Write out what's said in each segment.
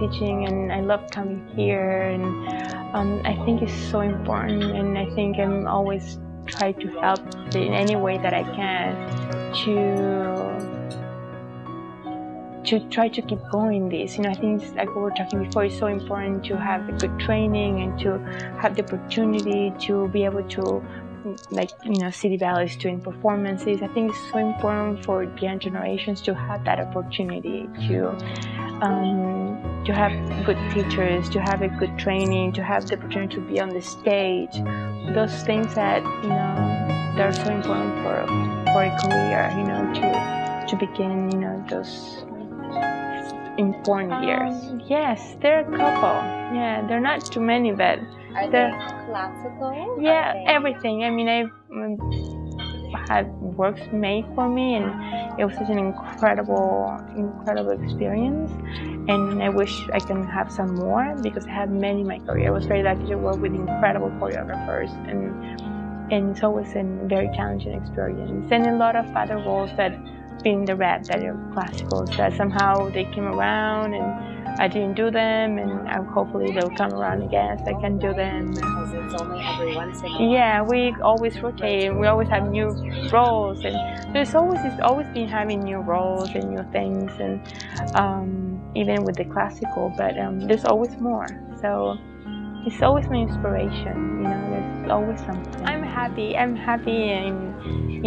teaching, and I love coming here, and I think it's so important, and I think I'm always try to help in any way that I can to try to keep going this. I think like we were talking before, it's so important to have the good training and to have the opportunity to be able to, like, see the ballets doing performances. I think it's so important for young generations to have that opportunity to have good teachers, to have a good training, to have the opportunity to be on the stage. Those things that they're so important for a career. To begin those important years. Yes, there are a couple. Yeah, there are not too many, but are they classical? Yeah, everything. I mean, I've had works made for me, and it was such an incredible experience. And I wish I can have some more, because I had many in my career. I was very lucky to work with incredible choreographers, and it's always a very challenging experience. And a lot of other roles that being the red that are classicals that somehow they came around and I didn't do them, and hopefully they'll come around again so I can do them. Because it's only every once in a while. Yeah, we always rotate, and we always have new roles, and it's always been having new roles and new things, and even with the classical, but there's always more. So it's always my inspiration, there's always something. I'm happy in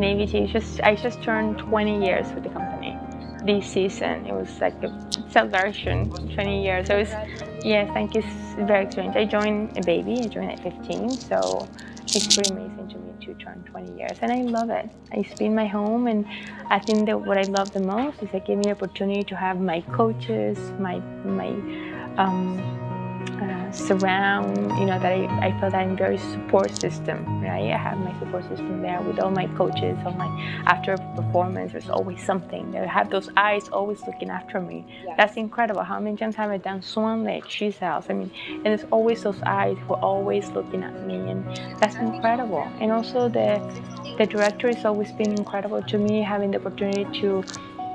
ABT. I just turned 20 years with the company this season. It was like a celebration, 20 years. So thank you, it's very strange. I joined a baby, I joined at 15, so it's pretty amazing to me to turn 20 years, and I love it. It's been my home, and I think that what I love the most is it gave me the opportunity to have my coaches, my surround, that I feel that I'm very support system, right? I have my support system there with all my coaches. After a performance, there's always something. They have those eyes always looking after me. Yes. That's incredible. How many times have I done Swan Lake, She's-House? And there's always those eyes who are always looking at me, and that's incredible. And also the director has always been incredible to me, having the opportunity to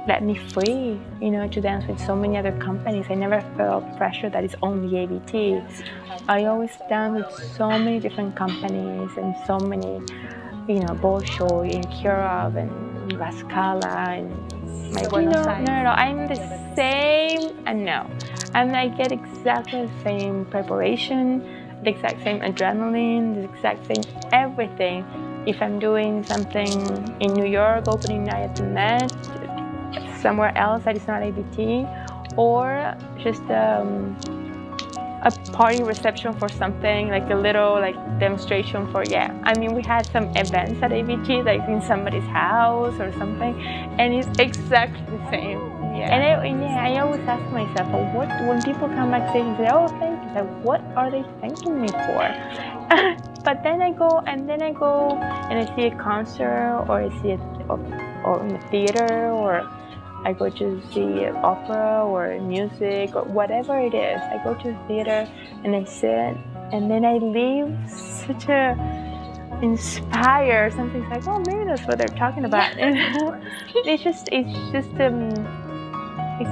let me free, to dance with so many other companies. I never felt pressure that it's only ABT. I always dance with so many different companies and so many, Bolshoi and Kirov and La Scala and my Buenos Aires. No, I'm the same, and no. I get exactly the same preparation, the exact same adrenaline, the exact same everything. If I'm doing something in New York, opening night at the Met, somewhere else that is not ABT, or just a party reception for something, like a little demonstration for, we had some events at ABT, like in somebody's house or something, and it's exactly the same. Yeah. And I always ask myself, when people come backstage and say, oh, thank you, what are they thanking me for? But then I go and I see a concert, or I see or in a theater, or I go to see opera or music or whatever it is. I go to the theater and I sit, and then I leave such a inspired. Something's like, oh, maybe that's what they're talking about. And it's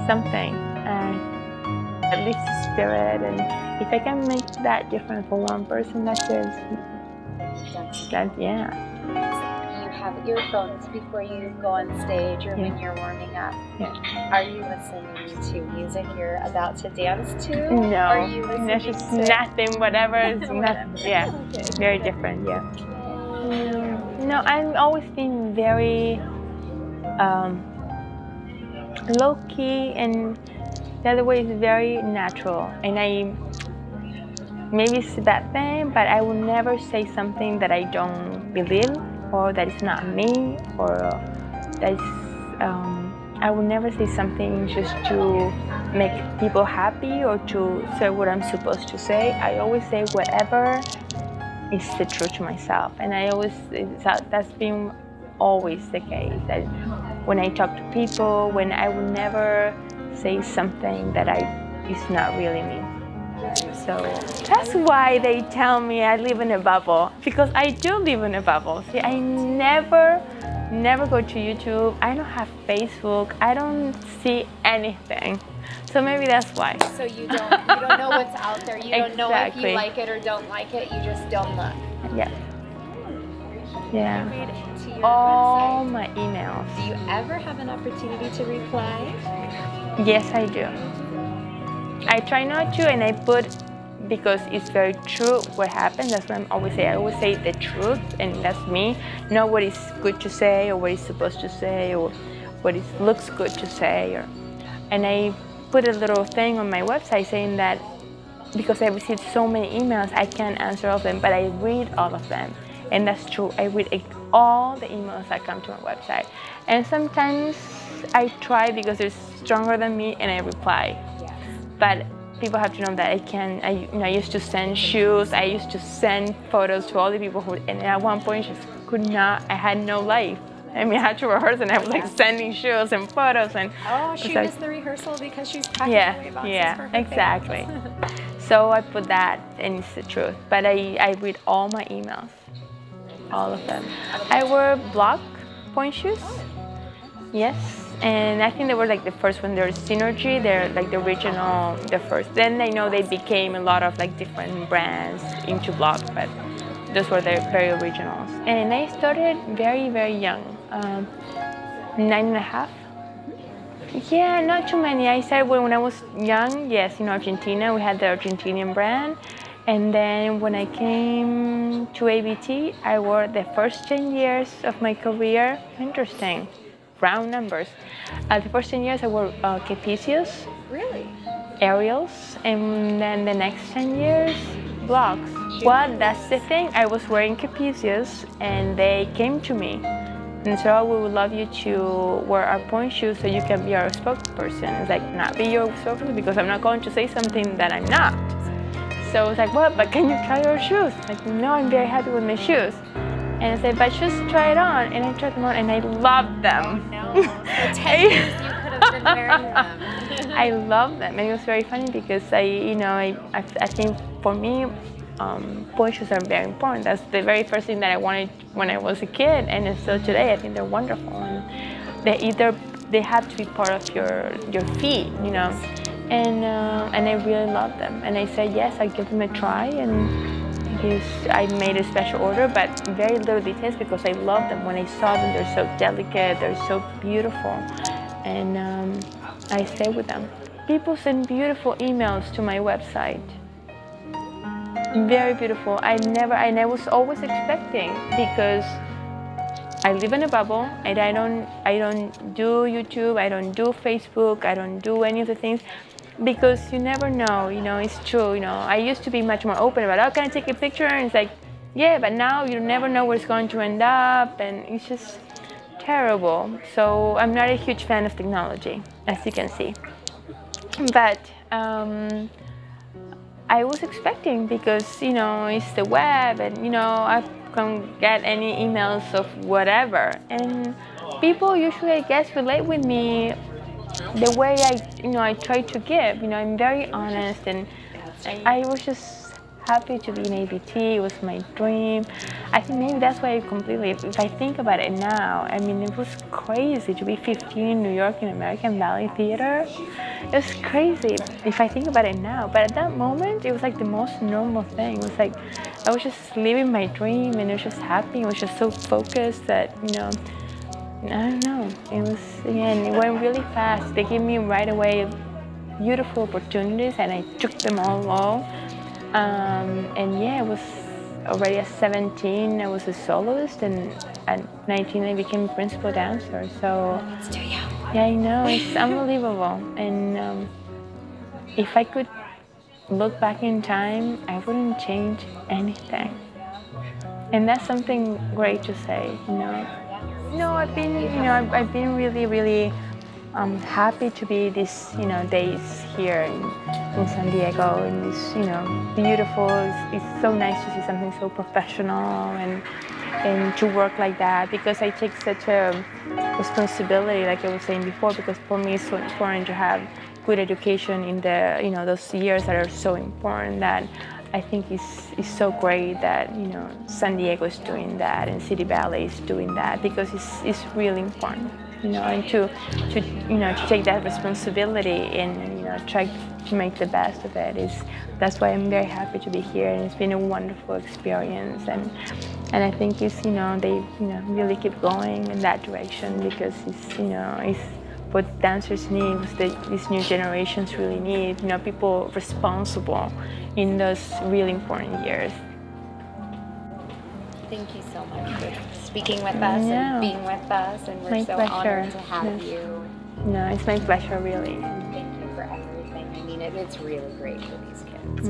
something. At least the spirit, and if I can make that difference for one person, that's yeah. Have earphones before you go on stage or when you're warming up. Yeah. Are you listening to music you're about to dance to? No. Are you listening There's just nothing, whatever. It's nothing. Yeah. Okay. Very different, yeah. No, I've always been very low-key, and the other way is very natural. And maybe it's a bad thing, but I will never say something that I don't believe, or that is not me, or that is, I will never say something just to make people happy or to say what I'm supposed to say. I always say whatever is the truth to myself, and that's been always the case. That when I talk to people, when I will never say something that is not really me. So that's why they tell me I live in a bubble, because I do live in a bubble. See, I never never go to YouTube. I don't have Facebook. I don't see anything. So maybe that's why. So you don't know what's out there. You don't know if you like it or don't like it. You just don't look. Yeah. Yeah. You read into your all website. my emails. Do you ever have an opportunity to reply? Yes, I do. I try not to, and I put, because it's very true what happened. That's what I always say. I always say the truth, and that's me. Not what is good to say, or what is supposed to say, or what it looks good to say. And I put a little thing on my website saying that because I received so many emails, I can't answer all of them, but I read all of them. And that's true. I read all the emails that come to my website. And sometimes I try because they're stronger than me, and I reply. Yes. But people have to know that I used to send shoes. I used to send photos to all the people who, and at one point just could not. I had no life. I mean, I had to rehearse, and I was like sending shoes and photos, and she missed the rehersal because she's packing away boxes for her exactly. fans. So I put that, and it's the truth. But I read all my emails, all of them. I wear block point shoes. Yes, and I think they were like the first one. They're Synergy. They're like the original, the first. Then I know they became a lot of like different brands into block, but those were the very originals. And I started very, very young, 9.5. Yeah, not too many. I started when I was young, yes, in Argentina. We had the Argentinian brand. And then when I came to ABT, I wore the first 10 years of my career. Interesting, round numbers. The first 10 years I wore Capicios. Really? Ariels, and then the next 10 years, blocks. Well, that's the thing. I was wearing Capicios, and they came to me and said, "Oh, we would love you to wear our point shoes so you can be our spokesperson." It's like, not be your spokesperson because I'm not going to say something that I'm not. So I was like, "What? But can you try our shoes?" Like, "No, I'm very happy with my shoes." And I said, "But just try it on." And I tried them on, and I loved them. Oh, no. So 10 years you could have been wearing them. I love them, and it was very funny because I think for me, point shoes are very important. That's the very first thing that I wanted when I was a kid, and still today I think they're wonderful. And they have to be part of your feet, you know. And I really love them. And I said yes, I give them a try, and I made a special order, but very little details because I love them. When I saw them, they're so delicate, they're so beautiful, and I stay with them. People send beautiful emails to my website. Very beautiful. I was always expecting, because I live in a bubble, and I don't do YouTube, I don't do Facebook, I don't do any of the things, because you never know, you know, it's true, you know. I used to be much more open about, oh, can I take a picture? And it's like, yeah, but now you never know where it's going to end up, and it's just terrible. So I'm not a huge fan of technology, as you can see. But I was expecting, because, you know, it's the web, and, you know, I can get any emails of whatever. And people usually, I guess, relate with me the way I try to give. You know, I'm very honest, and I was just happy to be in ABT. It was my dream. I think maybe that's why if I think about it now, I mean, it was crazy to be 15 in New York in American Ballet Theater. It was crazy if I think about it now. But at that moment, it was like the most normal thing. It was like I was just living my dream, and I was just happy. I was just so focused that, you know, I don't know. It was, again, it went really fast. They gave me right away beautiful opportunities, and I took them all. And yeah, I was already at 17, I was a soloist, and at 19 I became a principal dancer. So It's too young. yeah, I know, it's unbelievable. And if I could look back in time, I wouldn't change anything. And that's something great to say, you know. No, I've been really, really happy to be these, you know, days here in San Diego, and it's, you know, beautiful. It's so nice to see something so professional, and to work like that, because I take such a responsibility, like I was saying before, because for me it's so important to have good education in the, you know, those years that are so important, that I think it's so great that San Diego is doing that and City Ballet is doing that, because it's really important, and to take that responsibility and try to make the best of it. That's why I'm very happy to be here, and it's been a wonderful experience, and I think they really keep going in that direction, because it's what dancers need, what these new generations really need, people responsible in those really important years. Thank you so much for speaking with us and being with us, and we're so honored to have you. No, it's my pleasure, really. Thank you for everything. I mean, it's really great for these kids.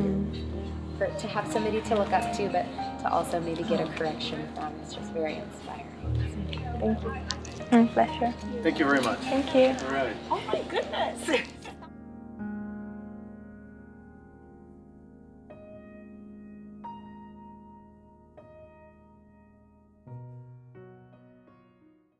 To have somebody to look up to, but to also maybe get a correction from, is just very inspiring. Thank you. My pleasure. Thank you very much. Thank you. All right. Oh my goodness.